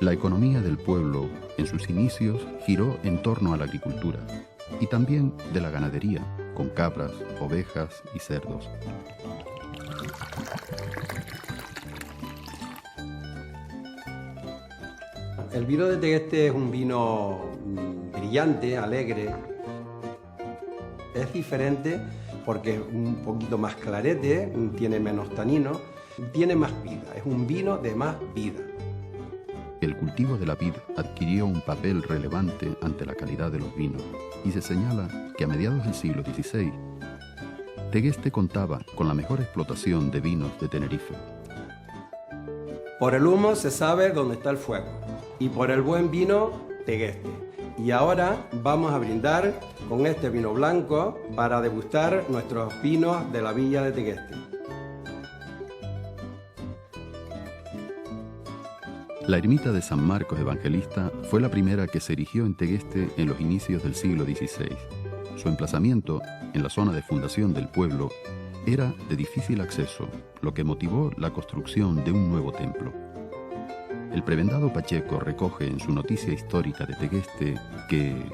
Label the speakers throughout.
Speaker 1: La economía del pueblo, en sus inicios, giró en torno a la agricultura y también de la ganadería, con cabras, ovejas y cerdos.
Speaker 2: El vino de Tegueste es un vino brillante, alegre. Es diferente porque es un poquito más clarete, tiene menos tanino, tiene más vida. Es un vino de más vida.
Speaker 1: El cultivo de la vid adquirió un papel relevante ante la calidad de los vinos y se señala que a mediados del siglo XVI, Tegueste contaba con la mejor explotación de vinos de Tenerife.
Speaker 2: Por el humo se sabe dónde está el fuego y por el buen vino, Tegueste. Y ahora vamos a brindar con este vino blanco para degustar nuestros vinos de la villa de Tegueste.
Speaker 1: La ermita de San Marcos Evangelista fue la primera que se erigió en Tegueste en los inicios del siglo XVI. Su emplazamiento, en la zona de fundación del pueblo, era de difícil acceso, lo que motivó la construcción de un nuevo templo. El prebendado Pacheco recoge en su noticia histórica de Tegueste que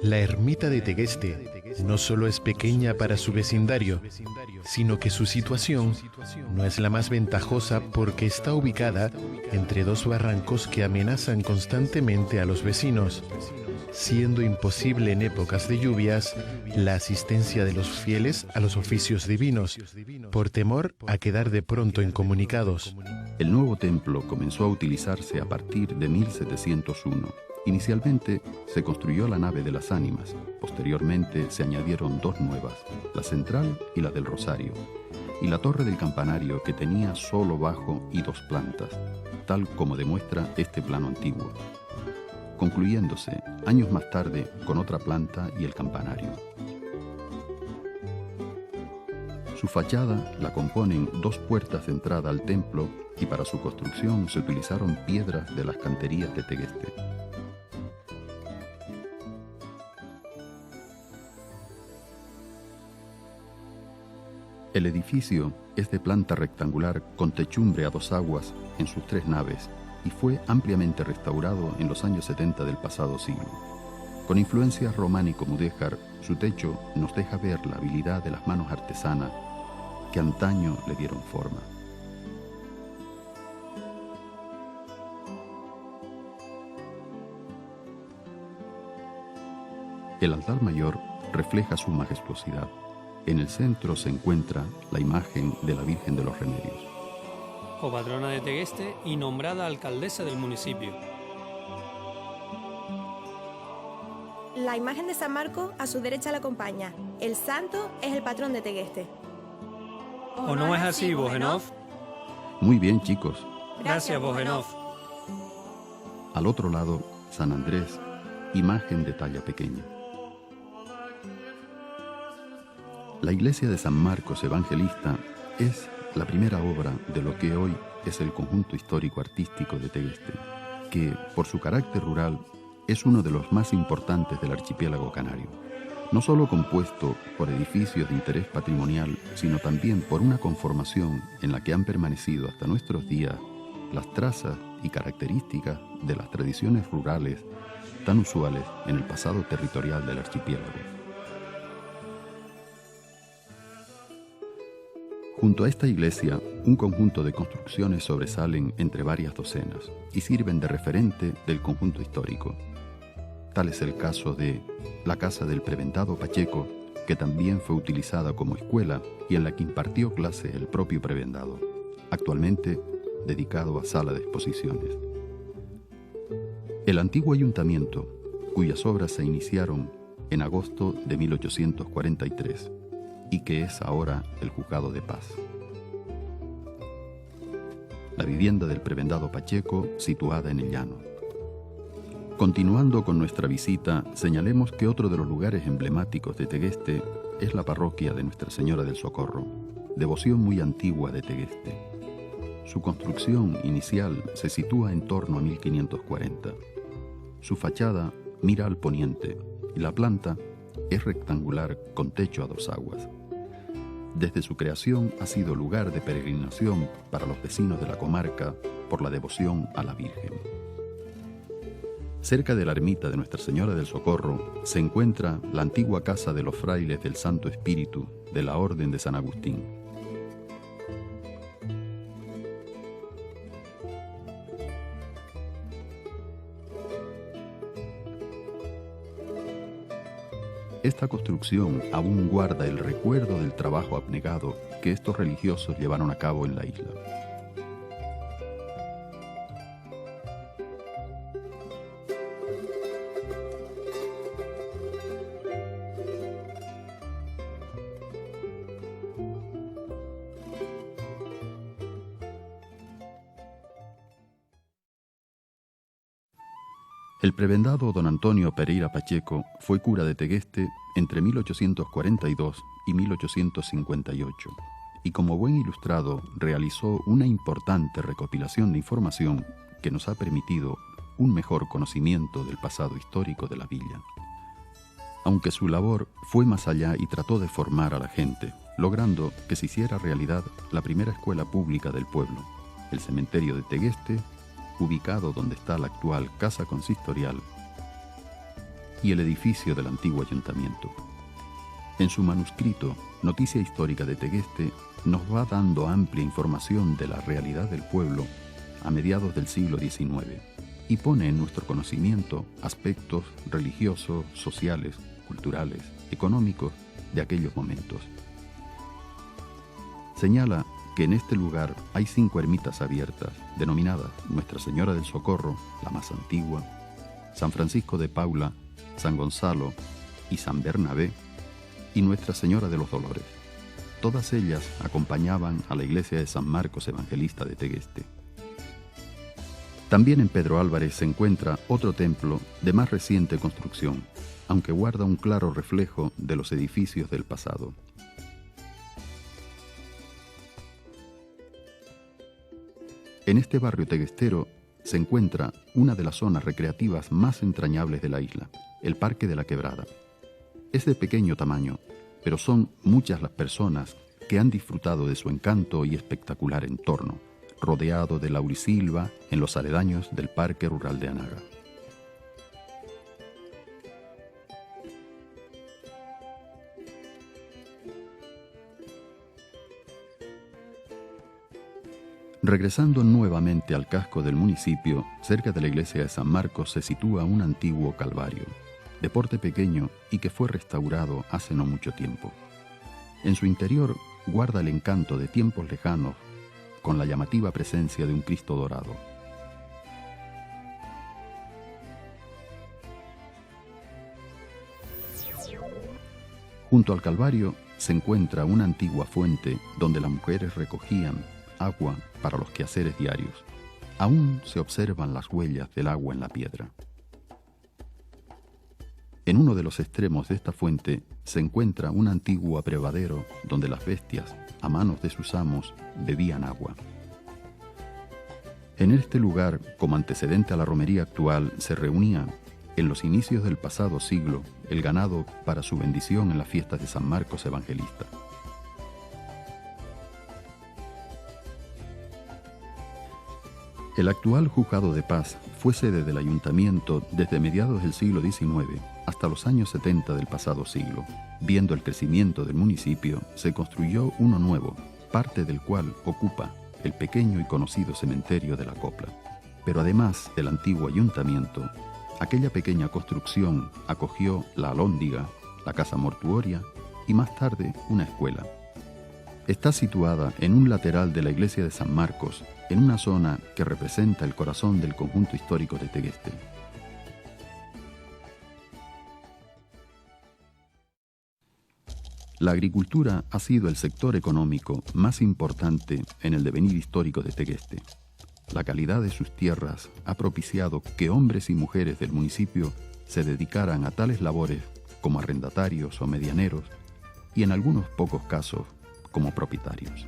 Speaker 3: la ermita de Tegueste no solo es pequeña para su vecindario, sino que su situación no es la más ventajosa porque está ubicada entre dos barrancos que amenazan constantemente a los vecinos, siendo imposible en épocas de lluvias la asistencia de los fieles a los oficios divinos, por temor a quedar de pronto incomunicados.
Speaker 1: el nuevo templo comenzó a utilizarse a partir de 1701. Inicialmente se construyó la nave de las ánimas, posteriormente se añadieron dos nuevas, la central y la del Rosario, y la torre del campanario que tenía solo bajo y dos plantas, tal como demuestra este plano antiguo, concluyéndose años más tarde con otra planta y el campanario. Su fachada la componen dos puertas de entrada al templo y para su construcción se utilizaron piedras de las canterías de Tegueste. El edificio es de planta rectangular con techumbre a dos aguas en sus tres naves y fue ampliamente restaurado en los años 70 del pasado siglo. Con influencias románico-mudéjar, su techo nos deja ver la habilidad de las manos artesanas que antaño le dieron forma. El altar mayor refleja su majestuosidad. En el centro se encuentra la imagen de la Virgen de los Remedios,
Speaker 4: copatrona de Tegueste y nombrada alcaldesa del municipio.
Speaker 5: La imagen de San Marcos a su derecha la acompaña. El santo es el patrón de Tegueste.
Speaker 4: ¿O no es así, Bogenov?
Speaker 1: Muy bien, chicos.
Speaker 4: Gracias, Bogenov.
Speaker 1: Al otro lado, San Andrés, imagen de talla pequeña. La iglesia de San Marcos Evangelista es la primera obra de lo que hoy es el conjunto histórico-artístico de Tegueste, que, por su carácter rural, es uno de los más importantes del archipiélago canario, no solo compuesto por edificios de interés patrimonial, sino también por una conformación en la que han permanecido hasta nuestros días las trazas y características de las tradiciones rurales tan usuales en el pasado territorial del archipiélago. Junto a esta iglesia, un conjunto de construcciones sobresalen entre varias docenas y sirven de referente del conjunto histórico. Tal es el caso de la casa del prebendado Pacheco, que también fue utilizada como escuela y en la que impartió clases el propio prebendado, actualmente dedicado a sala de exposiciones. El antiguo ayuntamiento, cuyas obras se iniciaron en agosto de 1843, y que es ahora el Juzgado de Paz. La vivienda del prebendado Pacheco, situada en el llano. Continuando con nuestra visita, señalemos que otro de los lugares emblemáticos de Tegueste es la parroquia de Nuestra Señora del Socorro, devoción muy antigua de Tegueste. Su construcción inicial se sitúa en torno a 1540. Su fachada mira al poniente y la planta es rectangular con techo a dos aguas. Desde su creación ha sido lugar de peregrinación para los vecinos de la comarca por la devoción a la Virgen. Cerca de la ermita de Nuestra Señora del Socorro se encuentra la antigua casa de los frailes del Santo Espíritu de la Orden de San Agustín. Esta construcción aún guarda el recuerdo del trabajo abnegado que estos religiosos llevaron a cabo en la isla. El prebendado don Antonio Pereira Pacheco fue cura de Tegueste entre 1842 y 1858, y como buen ilustrado realizó una importante recopilación de información que nos ha permitido un mejor conocimiento del pasado histórico de la villa. Aunque su labor fue más allá y trató de formar a la gente, logrando que se hiciera realidad la primera escuela pública del pueblo, el cementerio de Tegueste, ubicado donde está la actual Casa Consistorial, y el edificio del antiguo ayuntamiento. En su manuscrito, Noticia Histórica de Tegueste, nos va dando amplia información de la realidad del pueblo a mediados del siglo XIX y pone en nuestro conocimiento aspectos religiosos, sociales, culturales, económicos de aquellos momentos. Señala que en este lugar hay 5 ermitas abiertas, denominadas Nuestra Señora del Socorro, la más antigua, San Francisco de Paula, San Gonzalo y San Bernabé, y Nuestra Señora de los Dolores. Todas ellas acompañaban a la iglesia de San Marcos Evangelista de Tegueste. También en Pedro Álvarez se encuentra otro templo de más reciente construcción, aunque guarda un claro reflejo de los edificios del pasado. En este barrio teguestero se encuentra una de las zonas recreativas más entrañables de la isla, el Parque de la Quebrada. Es de pequeño tamaño, pero son muchas las personas que han disfrutado de su encanto y espectacular entorno, rodeado de laurisilva en los aledaños del Parque Rural de Anaga. Regresando nuevamente al casco del municipio, cerca de la iglesia de San Marcos se sitúa un antiguo calvario, de porte pequeño y que fue restaurado hace no mucho tiempo. En su interior guarda el encanto de tiempos lejanos, con la llamativa presencia de un Cristo dorado. Junto al calvario se encuentra una antigua fuente donde las mujeres recogían agua para los quehaceres diarios. Aún se observan las huellas del agua en la piedra. En uno de los extremos de esta fuente se encuentra un antiguo abrevadero donde las bestias, a manos de sus amos, bebían agua. En este lugar, como antecedente a la romería actual, se reunía, en los inicios del pasado siglo, el ganado para su bendición en las fiestas de San Marcos Evangelista. El actual Juzgado de Paz fue sede del ayuntamiento desde mediados del siglo XIX hasta los años 70 del pasado siglo. Viendo el crecimiento del municipio, se construyó uno nuevo, parte del cual ocupa el pequeño y conocido cementerio de la Copla. Pero además del antiguo ayuntamiento, aquella pequeña construcción acogió la Alhóndiga, la casa mortuoria y más tarde una escuela. Está situada en un lateral de la iglesia de San Marcos, en una zona que representa el corazón del conjunto histórico de Tegueste. La agricultura ha sido el sector económico más importante en el devenir histórico de Tegueste. La calidad de sus tierras ha propiciado que hombres y mujeres del municipio se dedicaran a tales labores como arrendatarios o medianeros y en algunos pocos casos como propietarios.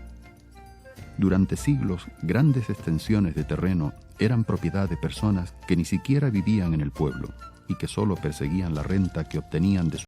Speaker 1: Durante siglos, grandes extensiones de terreno eran propiedad de personas que ni siquiera vivían en el pueblo y que solo perseguían la renta que obtenían de